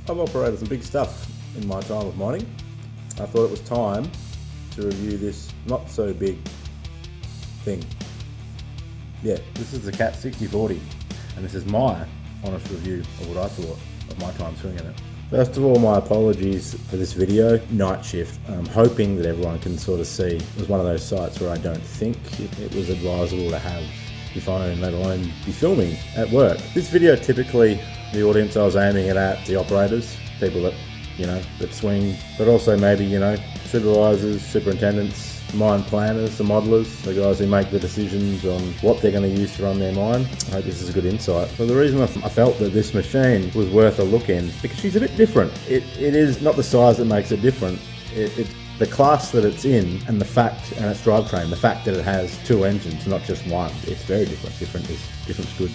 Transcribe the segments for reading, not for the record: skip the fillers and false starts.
I've operated some big stuff in my time of mining. I thought it was time to review this not so big thing. Yeah, this is the Cat 6040, and this is my honest review of what I thought of my time swinging it. First of all, my apologies for this video. Night shift. I'm hoping that everyone can sort of see. It was one of those sites where I don't think it was advisable to have your phone, let alone be filming at work. This video, typically the audience I was aiming it at, the operators, people that, that swing, but also maybe, supervisors, superintendents, mine planners, the modelers, the guys who make the decisions on what they're going to use to run their mine. I hope this is a good insight. So the reason I felt that this machine was worth a look in, because she's a bit different. It is not the size that makes it different. It's the class that it's in, and the fact, and its drivetrain, the fact that it has two engines, not just one. It's very different. Different's good.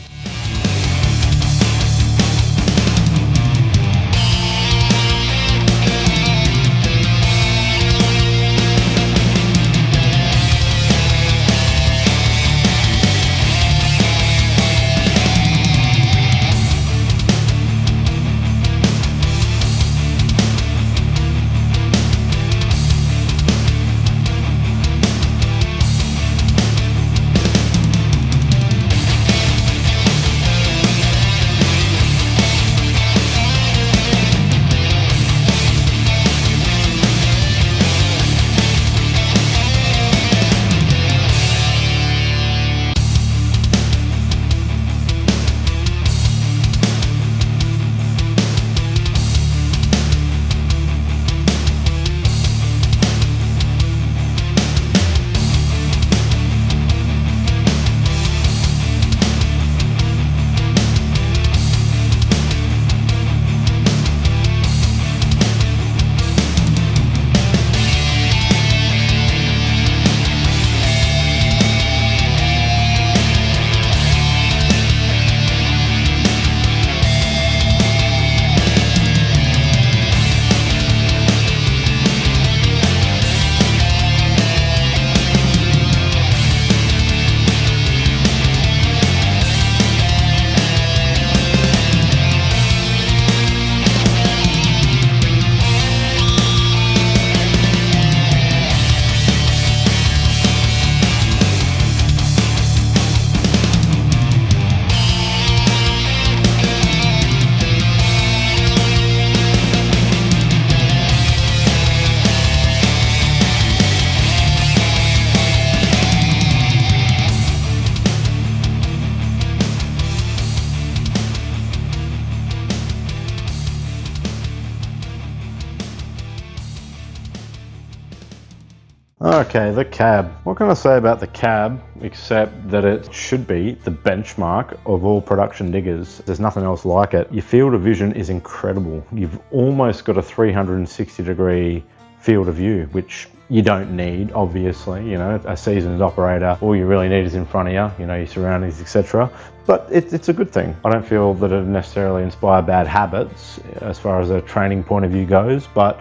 Okay, the cab. What can I say about the cab except that it should be the benchmark of all production diggers. There's nothing else like it. Your field of vision is incredible. You've almost got a 360-degree field of view, which you don't need, obviously. A seasoned operator, all you really need is in front of you, your surroundings, etc. But it's a good thing. I don't feel that it necessarily inspire bad habits as far as a training point of view goes, but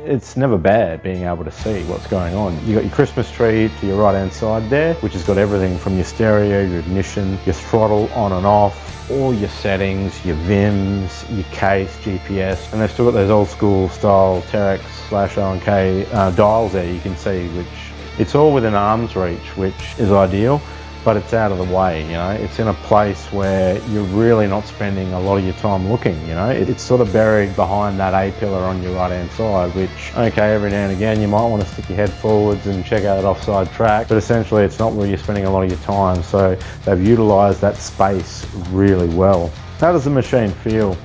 it's never bad being able to see what's going on. You got your Christmas tree to your right hand side there, which has got everything from your stereo, your ignition, your throttle on and off, all your settings, your VIMs, your case, GPS, and they've still got those old school style Terex/O&K dials there you can see, which it's all within arm's reach, which is ideal. But it's out of the way, it's in a place where you're really not spending a lot of your time looking, It's sort of buried behind that A-pillar on your right-hand side, which, okay, every now and again you might want to stick your head forwards and check out that offside track, but essentially it's not where you're spending a lot of your time, so they've utilised that space really well. How does the machine feel?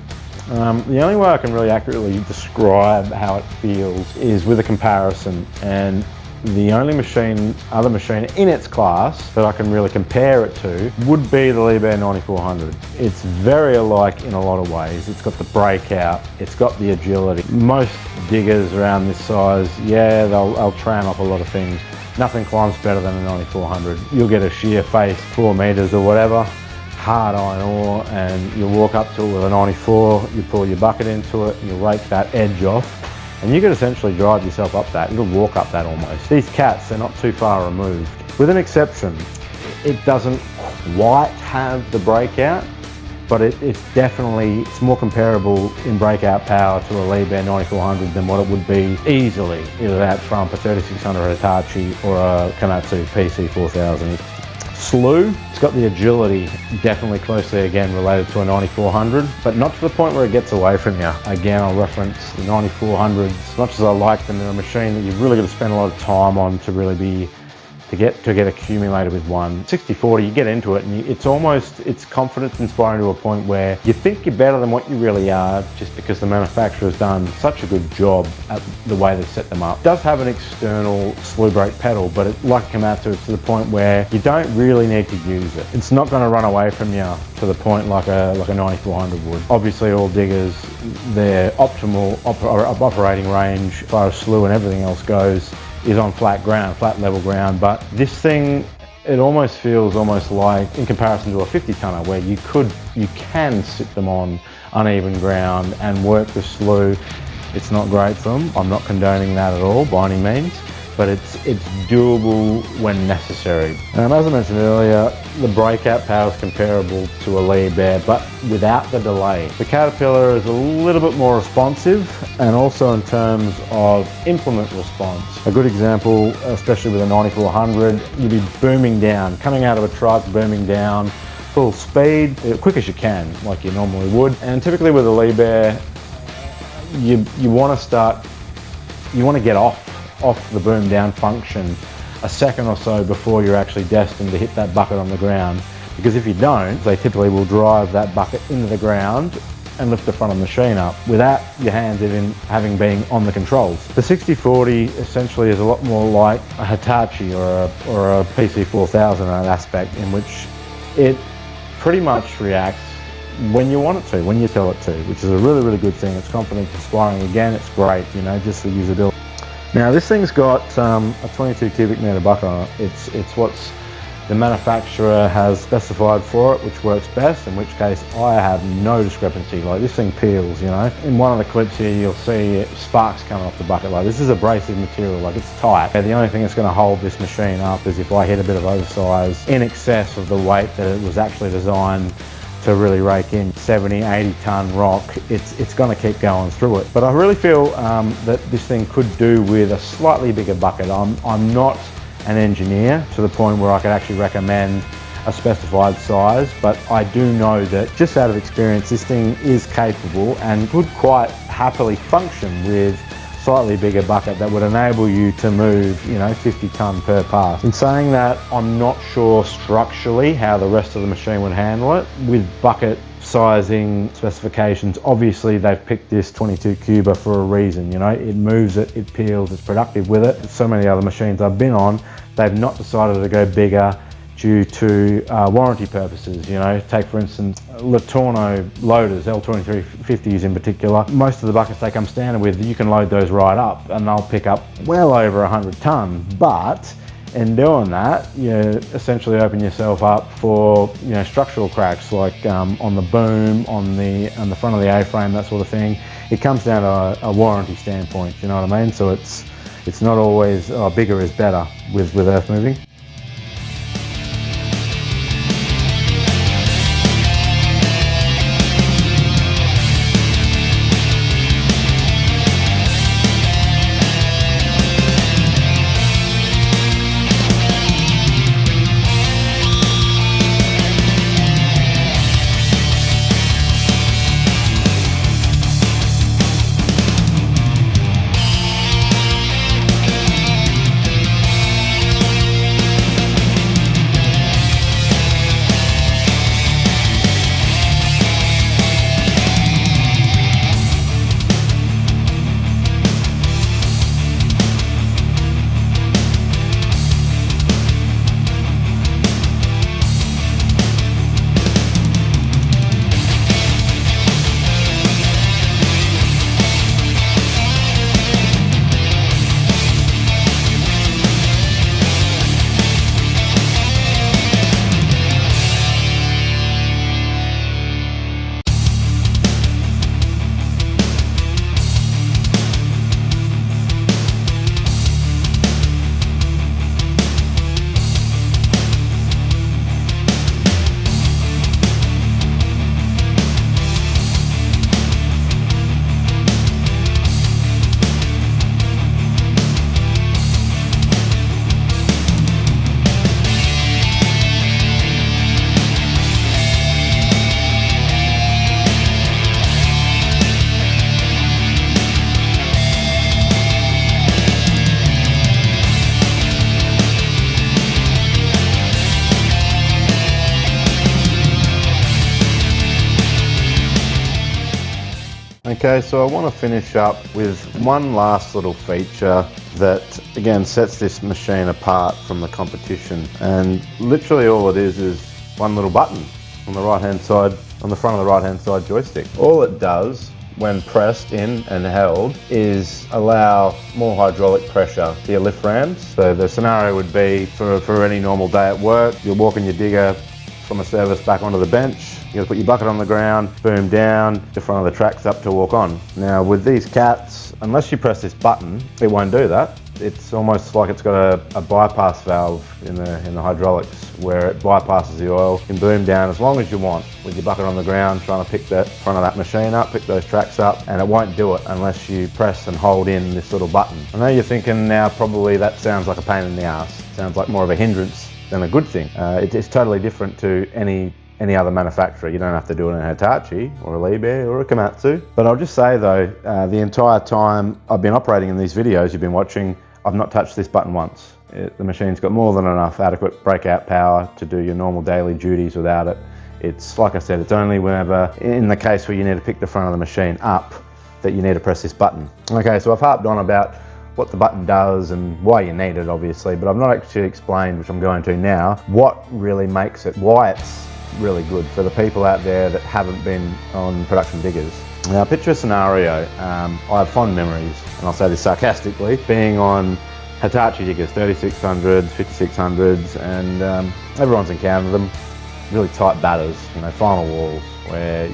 The only way I can really accurately describe how it feels is with a comparison, and the only other machine in its class that I can really compare it to would be the Liebherr 9400. It's very alike in a lot of ways. It's got the breakout, it's got the agility. Most diggers around this size, yeah, they'll tram up a lot of things. Nothing climbs better than a 9400. You'll get a shear face, 4 meters or whatever, hard iron ore, and you'll walk up to it with a 94, you pull your bucket into it, and you rake that edge off, and you could essentially drive yourself up that. You'll walk up that almost. These cats, they're not too far removed. With an exception, it doesn't quite have the breakout, but it's definitely, it's more comparable in breakout power to a Liebherr 9400 than what it would be easily either that from a 3600 Hitachi or a Komatsu PC4000. Slew, it's got the agility, definitely closely again related to a 9400, but not to the point where it gets away from you. Again, I'll reference the 9400s. As much as I like them, they're a machine that you've really got to spend a lot of time on to really be to get accumulated with one. 6040, you get into it and it's confidence inspiring to a point where you think you're better than what you really are just because the manufacturer's done such a good job at the way they set them up. It does have an external slew brake pedal, but like Komatsu, it's to the point where you don't really need to use it. It's not going to run away from you to the point like a 9400 would. Obviously all diggers, their optimal operating range as far as slew and everything else goes is on flat ground, flat level ground, but this thing, it almost feels like in comparison to a 50 tonner where you can sit them on uneven ground and work the slew. It's not great for them. I'm not condoning that at all by any means, but it's doable when necessary. As I mentioned earlier, the breakout power is comparable to a Liebherr, but without the delay. The Caterpillar is a little bit more responsive, and also in terms of implement response. A good example, especially with a 9400, you'd be booming down, coming out of a truck, booming down, full speed, quick as you can, like you normally would. And typically with a Liebherr, you want to get off the boom down function a second or so before you're actually destined to hit that bucket on the ground, because if you don't, they typically will drive that bucket into the ground and lift the front of the machine up without your hands even having been on the controls. The 6040 essentially is a lot more like a Hitachi or a PC4000 in that aspect, in which it pretty much reacts when you want it to, when you tell it to, which is a really, really good thing. It's confidence inspiring. Again, it's great, just the usability. Now this thing's got a 22 cubic meter bucket on it. It's what's the manufacturer has specified for it, which works best, in which case I have no discrepancy. Like, this thing peels, In one of the clips here you'll see sparks coming off the bucket. Like, this is abrasive material, like it's tight. And the only thing that's going to hold this machine up is if I hit a bit of oversize in excess of the weight that it was actually designed to really rake in. 70, 80 ton rock, it's going to keep going through it. But I really feel that this thing could do with a slightly bigger bucket. I'm not an engineer to the point where I could actually recommend a specified size, but I do know that just out of experience, this thing is capable and could quite happily function with slightly bigger bucket that would enable you to move 50 ton per pass. In saying that, I'm not sure structurally how the rest of the machine would handle it with bucket sizing specifications. Obviously they've picked this 22 cuber for a reason. It moves it, it peels, it's productive with it. So many other machines I've been on, they've not decided to go bigger due to warranty purposes. Take for instance Latorno loaders, L2350s in particular. Most of the buckets they come standard with, you can load those right up and they'll pick up well over 100 ton, but in doing that, you essentially open yourself up for structural cracks, like on the boom, on the front of the A-frame, that sort of thing. It comes down to a warranty standpoint, you know what I mean? So it's not always bigger is better with earth moving. Okay, so I want to finish up with one last little feature that again sets this machine apart from the competition, and literally all it is one little button on the right hand side, on the front of the right hand side joystick. All it does when pressed in and held is allow more hydraulic pressure to your lift rams. So the scenario would be for any normal day at work, you're walking your digger from a service back onto the bench, you're going to put your bucket on the ground, boom down, the front of the track's up to walk on. Now with these cats, unless you press this button, it won't do that. It's almost like it's got a bypass valve in the hydraulics where it bypasses the oil. You can boom down as long as you want with your bucket on the ground, trying to pick that front of that machine up, pick those tracks up, and it won't do it unless you press and hold in this little button. I know you're thinking now probably that sounds like a pain in the ass. Sounds like more of a hindrance than a good thing. It's totally different to any other manufacturer. You don't have to do it in a Hitachi or a Liebherr or a Komatsu. But I'll just say though, the entire time I've been operating in these videos you've been watching, I've not touched this button once. The machine's got more than enough adequate breakout power to do your normal daily duties without it. It's like I said, it's only whenever, in the case where you need to pick the front of the machine up, that you need to press this button. Okay, so I've harped on about what the button does and why you need it obviously, but I've not actually explained, which I'm going to now, what really makes it, why it's really good for the people out there that haven't been on production diggers. Now picture a scenario, I have fond memories, and I'll say this sarcastically, being on Hitachi diggers, 3600s, 5600s, and everyone's encountered them, really tight batters, you know, final walls, where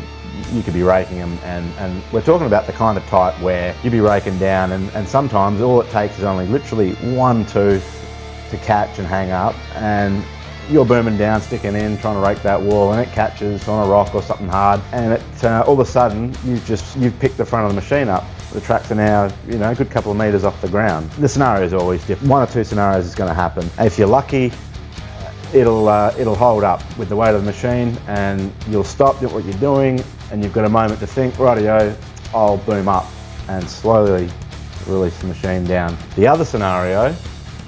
you could be raking them, and we're talking about the kind of type where you'd be raking down and sometimes all it takes is only literally one tooth to catch and hang up, and you're booming down, sticking in, trying to rake that wall, and it catches on a rock or something hard, and it all of a sudden you've picked the front of the machine up. The tracks are now, you know, a good couple of meters off the ground. The scenario is always different. One or two scenarios is going to happen. If you're lucky, it'll hold up with the weight of the machine, and you'll stop what you're doing, and you've got a moment to think, rightio, I'll boom up and slowly release the machine down. The other scenario,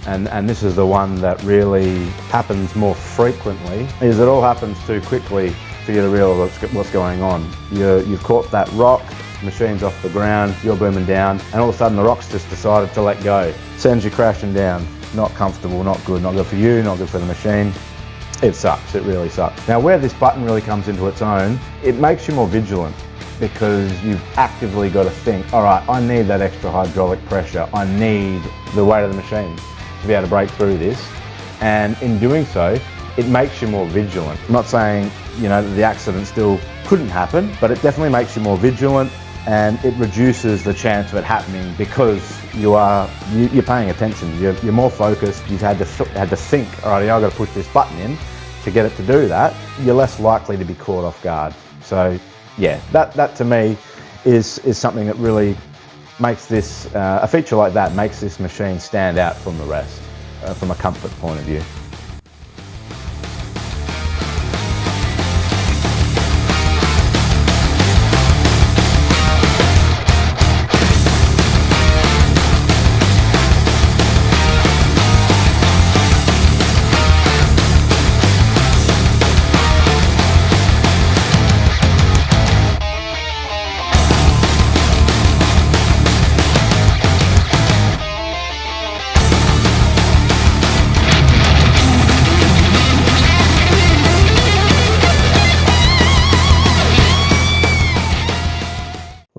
and this is the one that really happens more frequently, is it all happens too quickly for you to realise what's going on. You've caught that rock, machine's off the ground, you're booming down, and all of a sudden the rock's just decided to let go. Sends you crashing down. Not comfortable, not good for you, not good for the machine. It sucks, it really sucks. Now where this button really comes into its own, it makes you more vigilant, because you've actively got to think, all right, I need that extra hydraulic pressure, I need the weight of the machine to be able to break through this, and in doing so, it makes you more vigilant. I'm not saying, you know, that the accident still couldn't happen, but it definitely makes you more vigilant, and it reduces the chance of it happening because you're paying attention. You're more focused. You've had to think, all right, I've got to push this button in to get it to do that. You're less likely to be caught off guard. So yeah, that to me is something that really makes this, a feature like that makes this machine stand out from the rest, from a comfort point of view.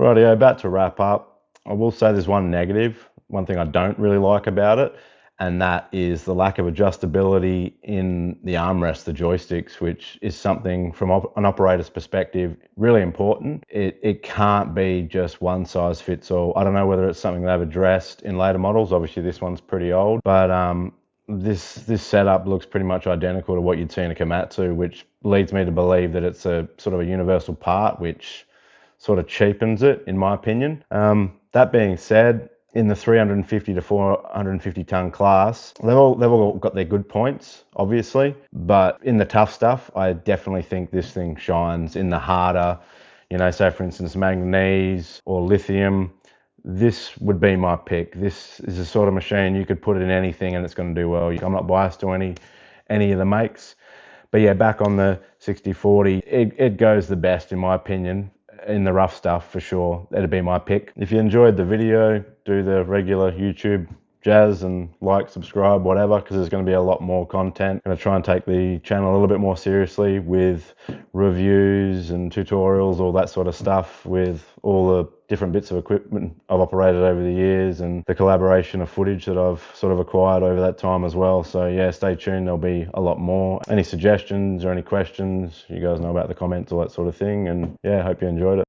Rightio, about to wrap up. I will say there's one negative, one thing I don't really like about it, and that is the lack of adjustability in the armrest, the joysticks, which is something from an operator's perspective really important. It can't be just one size fits all. I don't know whether it's something they've addressed in later models. Obviously this one's pretty old, but this setup looks pretty much identical to what you'd see in a Komatsu, which leads me to believe that it's a sort of a universal part, which sort of cheapens it, in my opinion. That being said, in the 350 to 450 ton class, they've all got their good points, obviously, but in the tough stuff, I definitely think this thing shines. In the harder, you know, say for instance, manganese or lithium, this would be my pick. This is the sort of machine you could put it in anything and it's going to do well. I'm not biased to any of the makes, but yeah, back on the 60/40, it goes the best in my opinion. in the rough stuff for sure, that'd be my pick. If you enjoyed the video, do the regular YouTube jazz and like, subscribe, whatever, because there's going to be a lot more content. I'm going to try and take the channel a little bit more seriously with reviews and tutorials, all that sort of stuff, with all the different bits of equipment I've operated over the years and the collaboration of footage that I've sort of acquired over that time as well. So yeah, stay tuned, there'll be a lot more. Any suggestions or any questions, you guys know about the comments, all that sort of thing. And yeah, hope you enjoyed it.